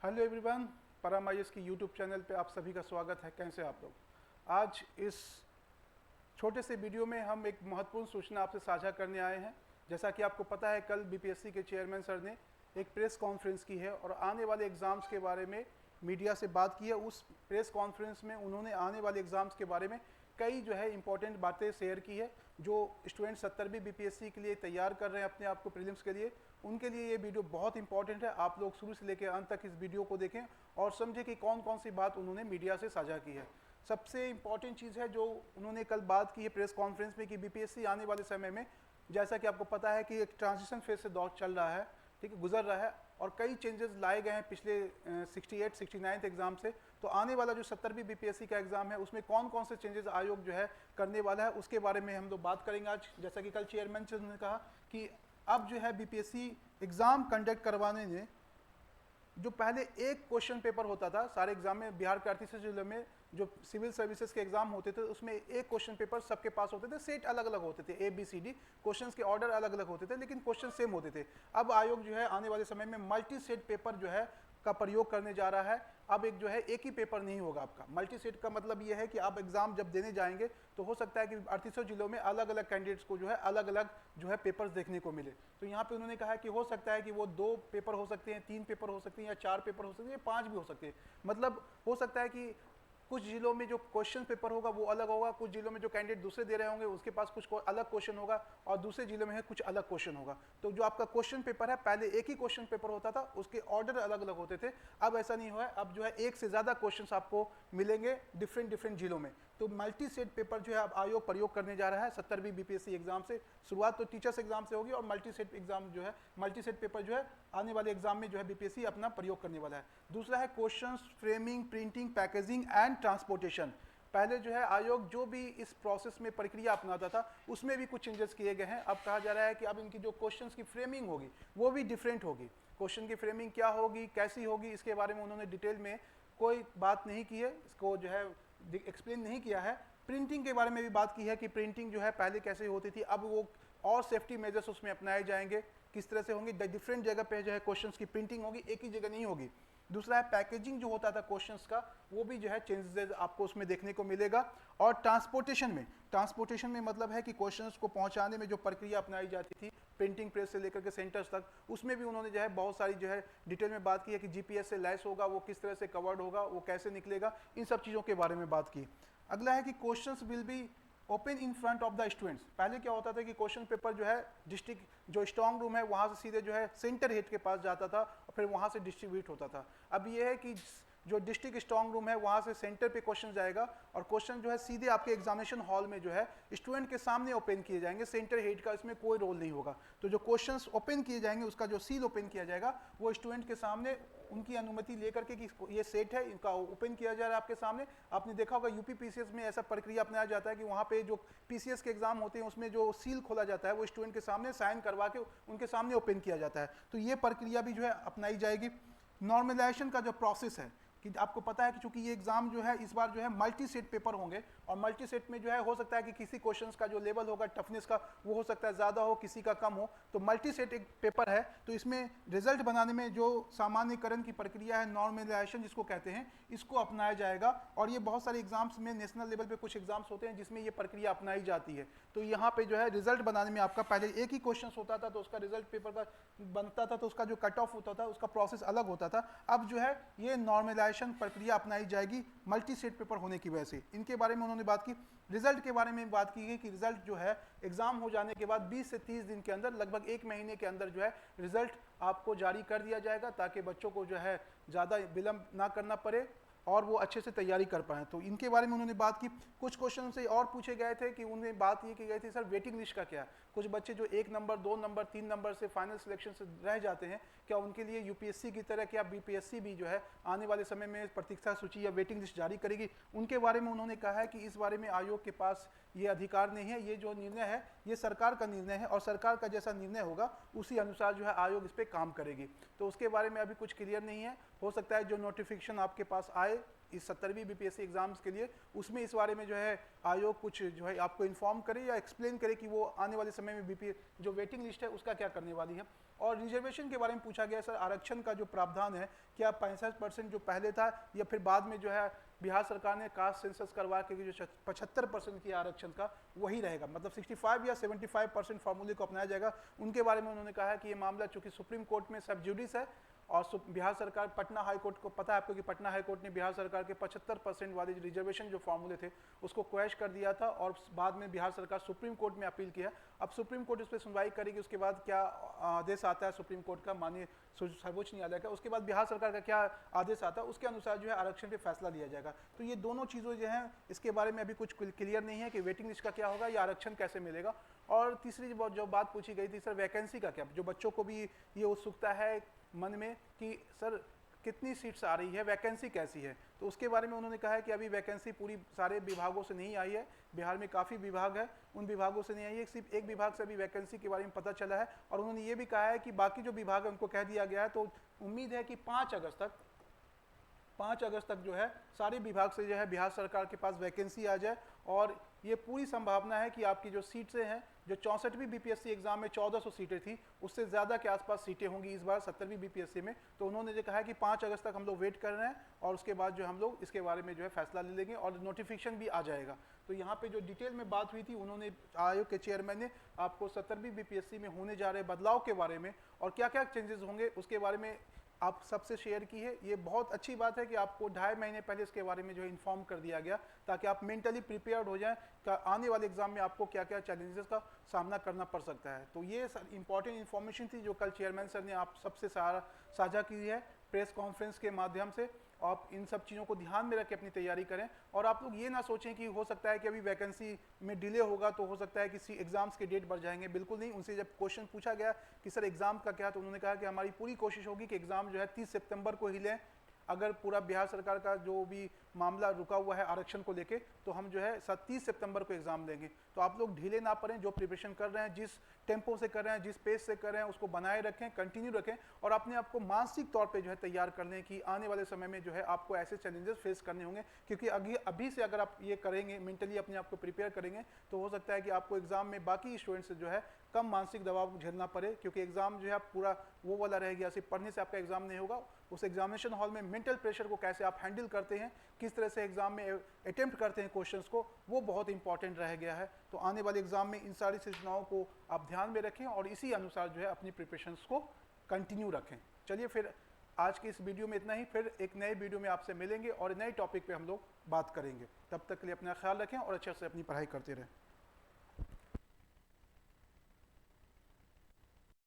Hello everyone, परम IAS की YouTube channel पे आप सभी का स्वागत है। कैसे आप लोग? आज इस छोटे से वीडियो में हम एक महत्वपूर्ण सूचना आपसे साझा करने आए हैं। जैसा कि आपको पता है, कल बीपीएससी के चेयरमैन सर ने एक प्रेस कॉन्फ्रेंस की है और आने वाले एग्ज़ाम्स के बारे में मीडिया से बात की है। उस प्रेस कॉन्फ्रेंस में उन्होंने आने वाले एग्ज़ाम्स के बारे में कई इंपॉर्टेंट बातें शेयर की है। जो स्टूडेंट 70वीं बीपीएससी के लिए तैयार कर रहे हैं अपने आप को प्रीलिम्स के लिए, उनके लिए ये वीडियो बहुत इंपॉर्टेंट है। आप लोग शुरू से लेकर अंत तक इस वीडियो को देखें और समझें कि कौन कौन सी बात उन्होंने मीडिया से साझा की है। सबसे इंपॉर्टेंट चीज़ है जो उन्होंने कल बात की है प्रेस कॉन्फ्रेंस में कि बीपीएससी आने वाले समय में, जैसा कि आपको पता है कि एक ट्रांजिशन फेज से दौर चल रहा है, ठीक है, गुजर रहा है और कई चेंजेस लाए गए हैं पिछले 68, 69 एग्जाम से। तो आने वाला जो 70वीं बीपीएससी का एग्जाम है उसमें कौन कौन से चेंजेस आयोग जो है करने वाला है, उसके बारे में हम लोग बात करेंगे आज। जैसा कि कल चेयरमैन ने कहा कि अब जो है बीपीएससी एग्जाम कंडक्ट करवाने में, जो पहले एक क्वेश्चन पेपर होता था सारे एग्जाम में, बिहार के 38 जिलों में जो सिविल सर्विसेज के एग्जाम होते थे उसमें एक क्वेश्चन पेपर सबके पास होते थे। सेट अलग अलग होते थे, ABCD क्वेश्चंस के ऑर्डर अलग अलग होते थे, लेकिन क्वेश्चन सेम होते थे। अब आयोग जो है आने वाले समय में मल्टी सेट पेपर जो है का प्रयोग करने जा रहा है। अब एक ही पेपर नहीं होगा आपका। मल्टी सेट का मतलब यह है कि आप एग्जाम जब देने जाएंगे तो हो सकता है कि 38 जिलों में अलग अलग कैंडिडेट्स को अलग अलग पेपर्स देखने को मिले। तो यहाँ पे उन्होंने कहा है कि हो सकता है कि वो 2 पेपर हो सकते हैं, 3 पेपर हो सकते हैं या 4 पेपर हो सकते हैं, 5 भी हो सकते हैं। मतलब हो सकता है कि कुछ जिलों में जो क्वेश्चन पेपर होगा वो अलग होगा, कुछ जिलों में जो कैंडिडेट दूसरे दे रहे होंगे उसके पास कुछ अलग क्वेश्चन होगा और दूसरे जिलों में है कुछ अलग क्वेश्चन होगा। तो जो आपका क्वेश्चन पेपर है, पहले एक ही क्वेश्चन पेपर होता था, उसके ऑर्डर अलग अलग होते थे। अब ऐसा नहीं हुआ है, अब एक से ज़्यादा क्वेश्चन आपको मिलेंगे डिफरेंट जिलों में। तो मल्टी सेट पेपर जो है अब आयोग प्रयोग करने जा रहा है 70वीं बीपीएससी एग्जाम से। शुरुआत तो टीचर्स एग्जाम से होगी और multi set exam multi set paper आने वाले एग्जाम में बीपीएससी अपना प्रयोग करने वाला है। दूसरा है questions, framing, printing, packaging and transportation. पहले आयोग जो भी इस प्रोसेस में प्रक्रिया अपनाता था उसमें भी कुछ चेंजेस किए गए हैं। अब कहा जा रहा है कि अब इनकी जो क्वेश्चंस की फ्रेमिंग होगी वो भी डिफरेंट होगी। क्वेश्चन की फ्रेमिंग क्या होगी, कैसी होगी, इसके बारे में उन्होंने डिटेल में कोई बात नहीं की है, इसको एक्सप्लेन नहीं किया है। प्रिंटिंग के बारे में भी बात की है कि प्रिंटिंग पहले कैसे होती थी, अब वो और सेफ्टी मेजर्स उसमें अपनाए जाएंगे, किस तरह से होंगे। डिफरेंट जगह पे क्वेश्चंस की प्रिंटिंग होगी, एक ही जगह नहीं होगी। दूसरा है पैकेजिंग जो होता था क्वेश्चंस का, वो भी चेंजेस आपको उसमें देखने को मिलेगा। और ट्रांसपोर्टेशन में मतलब है कि क्वेश्चंस को पहुंचाने में जो प्रक्रिया अपनाई जाती थी प्रिंटिंग प्रेस से लेकर के सेंटर्स तक, उसमें भी उन्होंने बहुत सारी डिटेल में बात की है कि जीपीएस से लैस होगा, वो किस तरह से कवर्ड होगा, वो कैसे निकलेगा, इन सब चीज़ों के बारे में बात की। अगला है कि questions will be open in front of the students. पहले क्या होता था कि क्वेश्चन पेपर डिस्ट्रिक्ट जो स्ट्रांग रूम है वहाँ से सीधे सेंटर हेड के पास जाता था और फिर वहाँ से डिस्ट्रीब्यूट होता था। अब ये है कि जो डिस्ट्रिक्ट स्ट्रांग रूम है वहाँ से सेंटर पे क्वेश्चन जाएगा और क्वेश्चन सीधे आपके एग्जामिनेशन हॉल में स्टूडेंट के सामने ओपन किए जाएंगे। सेंटर हेड का इसमें कोई रोल नहीं होगा। तो जो क्वेश्चंस ओपन किए जाएंगे उसका जो सील ओपन किया जाएगा वो स्टूडेंट के सामने उनकी अनुमति लेकर के कि ये सेट है, इनका ओपन किया जा रहा है आपके सामने। आपने देखा होगा यूपी पीसीएस में ऐसा प्रक्रिया अपनाया जाता है कि वहाँ पे जो पीसीएस के एग्जाम होते हैं उसमें जो सील खोला जाता है वो स्टूडेंट के सामने साइन करवा के उनके सामने ओपन किया जाता है। तो ये प्रक्रिया भी अपनाई जाएगी। नॉर्मलाइजेशन का जो प्रोसेस है कि आपको पता है कि चूंकि ये एग्जाम इस बार मल्टी सेट पेपर होंगे और मल्टी सेट में हो सकता है कि किसी क्वेश्चंस का जो लेवल होगा टफनेस का वो हो सकता है ज़्यादा हो, किसी का कम हो। तो मल्टी सेट एक पेपर है, तो इसमें रिजल्ट बनाने में जो सामान्यकरण की प्रक्रिया है, नॉर्मलाइजेशन जिसको कहते हैं, इसको अपनाया जाएगा। और ये बहुत सारे एग्जाम्स में नेशनल लेवल पे कुछ एग्जाम्स होते हैं जिसमें ये प्रक्रिया अपनाई जाती है। तो यहाँ पे रिजल्ट बनाने में आपका पहले एक ही क्वेश्चन होता था तो उसका रिजल्ट पेपर का बनता था, तो उसका जो कट ऑफ होता था उसका प्रोसेस अलग होता था। अब ये नॉर्मलाइजेशन प्रक्रिया अपनाई जाएगी मल्टी सेट पेपर होने की वजह से। इनके बारे में उन्होंने बात की। रिजल्ट के बारे में बात की गई कि रिजल्ट एग्जाम हो जाने के बाद 20 से 30 दिन के अंदर, लगभग 1 महीने के अंदर रिजल्ट आपको जारी कर दिया जाएगा ताकि बच्चों को ज़्यादा विलंब ना करना पड़े और वो अच्छे से तैयारी कर पाएँ। तो इनके बारे में उन्होंने बात की। कुछ क्वेश्चन से और पूछे गए थे कि उन्हें बात ये की गई थी, सर वेटिंग लिस्ट का क्या? कुछ बच्चे जो 1 नंबर 2 नंबर 3 नंबर से फाइनल सिलेक्शन से रह जाते हैं, क्या उनके लिए यूपीएससी की तरह क्या बीपीएससी भी आने वाले समय में प्रतीक्षा सूची या वेटिंग लिस्ट जारी करेगी? उनके बारे में उन्होंने कहा है कि इस बारे में आयोग के पास ये अधिकार नहीं है, ये जो निर्णय है ये सरकार का निर्णय है और सरकार का जैसा निर्णय होगा उसी अनुसार आयोग इस पर काम करेगी। तो उसके बारे में अभी कुछ क्लियर नहीं है। हो सकता है जो नोटिफिकेशन आपके पास आए इस 70वीं बीपीएससी एग्जाम्स के लिए उसमें इस बारे में आयोग कुछ आपको इन्फॉर्म करे या एक्सप्लेन करे कि वो आने वाले समय में बीपी जो वेटिंग लिस्ट है उसका क्या करने वाली है। और रिजर्वेशन के बारे में पूछा गया सर, आरक्षण का जो प्रावधान है क्या 65% जो पहले था या फिर बाद में जो है बिहार सरकार ने कास्ट सेंसस करवा के जो 75% की आरक्षण का वही रहेगा, मतलब 65 या 75% फार्मूले को अपनाया जाएगा। उनके बारे में उन्होंने कहा है कि ये मामला चूंकि सुप्रीम कोर्ट में सब जुडिस है और बिहार सरकार, पटना हाई कोर्ट को पता है आपको कि पटना हाई कोर्ट ने बिहार सरकार के 75% वाले रिजर्वेशन जो फार्मूले थे उसको क्वैश कर दिया था और बाद में बिहार सरकार सुप्रीम कोर्ट में अपील किया। अब सुप्रीम कोर्ट इस पर सुनवाई करेगी, उसके बाद क्या आदेश आता है सुप्रीम कोर्ट का, माननीय सर्वोच्च न्यायालय का, उसके बाद बिहार सरकार का क्या आदेश आता है उसके अनुसार जो है आरक्षण पे फैसला लिया जाएगा। तो ये दोनों चीज़ें जो हैं इसके बारे में अभी कुछ क्लियर नहीं है कि वेटिंग लिस्ट का क्या होगा या आरक्षण कैसे मिलेगा। और तीसरी जो बात पूछी गई थी सर वैकेंसी का क्या, जो बच्चों को भी ये उत्सुकता है मन में कि सर कितनी सीट्स आ रही है, वैकेंसी कैसी है, तो उसके बारे में उन्होंने कहा है कि अभी वैकेंसी पूरी सारे विभागों से नहीं आई है, बिहार में काफ़ी विभाग है, उन विभागों से नहीं आई है, सिर्फ एक विभाग से अभी वैकेंसी के बारे में पता चला है। और उन्होंने ये भी कहा है कि बाकी जो विभाग है उनको कह दिया गया है, तो उम्मीद है कि 5 अगस्त तक जो है सारे विभाग से जो है बिहार सरकार के पास वैकेंसी आ जाए। और ये पूरी संभावना है कि आपकी जो सीटें हैं, जो 64वीं बीपीएससी एग्जाम में 1400 सीटें थी, उससे ज़्यादा के आसपास सीटें होंगी इस बार 70वीं बीपीएससी में। तो उन्होंने जो कहा है कि 5 अगस्त तक हम लोग वेट कर रहे हैं और उसके बाद जो हम लोग इसके बारे में जो है फैसला ले लेंगे और नोटिफिकेशन भी आ जाएगा। तो यहाँ पे जो डिटेल में बात हुई थी, उन्होंने आयोग के चेयरमैन ने आपको 70वीं बीपीएससी में होने जा रहे बदलाव के बारे में और क्या क्या चेंजेस होंगे उसके बारे में आप सबसे शेयर की है। ये बहुत अच्छी बात है कि आपको 2.5 महीने पहले इसके बारे में जो है इन्फॉर्म कर दिया गया, ताकि आप मेंटली प्रिपेयर्ड हो जाएं कि आने वाले एग्जाम में आपको क्या क्या चैलेंजेस का सामना करना पड़ सकता है। तो ये इंपॉर्टेंट इन्फॉर्मेशन थी जो कल चेयरमैन सर ने आप सबसे साझा की है प्रेस कॉन्फ्रेंस के माध्यम से। आप इन सब चीज़ों को ध्यान में रख के अपनी तैयारी करें और आप लोग ये ना सोचें कि हो सकता है कि अभी वैकेंसी में डिले होगा तो हो सकता है कि एग्जाम्स के डेट बढ़ जाएंगे, बिल्कुल नहीं। उनसे जब क्वेश्चन पूछा गया कि सर एग्जाम का क्या, तो उन्होंने कहा कि हमारी पूरी कोशिश होगी कि एग्जाम जो है 30 सितंबर को ही लें। अगर पूरा बिहार सरकार का जो भी मामला रुका हुआ है आरक्षण को लेके, तो हम जो है 30 सितंबर को एग्जाम देंगे। तो आप लोग ढीले ना पड़ें, जो प्रिपरेशन कर रहे हैं, जिस टेम्पो से कर रहे हैं, जिस पेस से कर रहे हैं, उसको बनाए रखें, कंटिन्यू रखें और अपने आप को मानसिक तौर पे जो है तैयार कर लें कि आने वाले समय में जो है आपको ऐसे चैलेंजेस फेस करने होंगे। क्योंकि अभी से अगर आप ये करेंगे, मेंटली अपने आप को प्रिपेयर करेंगे, तो हो सकता है कि आपको एग्जाम में बाकी स्टूडेंट्स से जो है कम मानसिक दबाव झेलना पड़े, क्योंकि एग्जाम जो है पूरा वो वाला रह गया, सिर्फ पढ़ने से आपका एग्जाम नहीं होगा। उस एग्जामिनेशन हॉल में मेंटल प्रेशर को कैसे आप हैंडल करते हैं, किस तरह से एग्जाम में अटेम्प्ट करते हैं क्वेश्चंस को, वो बहुत इंपॉर्टेंट रह गया है। तो आने वाले एग्जाम में इन सारी सूचनाओं को आप ध्यान में रखें और इसी अनुसार जो है अपनी प्रिपरेशंस को कंटिन्यू रखें। चलिए फिर आज की इस वीडियो में इतना ही, फिर एक नए वीडियो में आपसे मिलेंगे और नए टॉपिक पे हम लोग बात करेंगे। तब तक के लिए अपना ख्याल रखें और अच्छे से अपनी पढ़ाई करते रहें।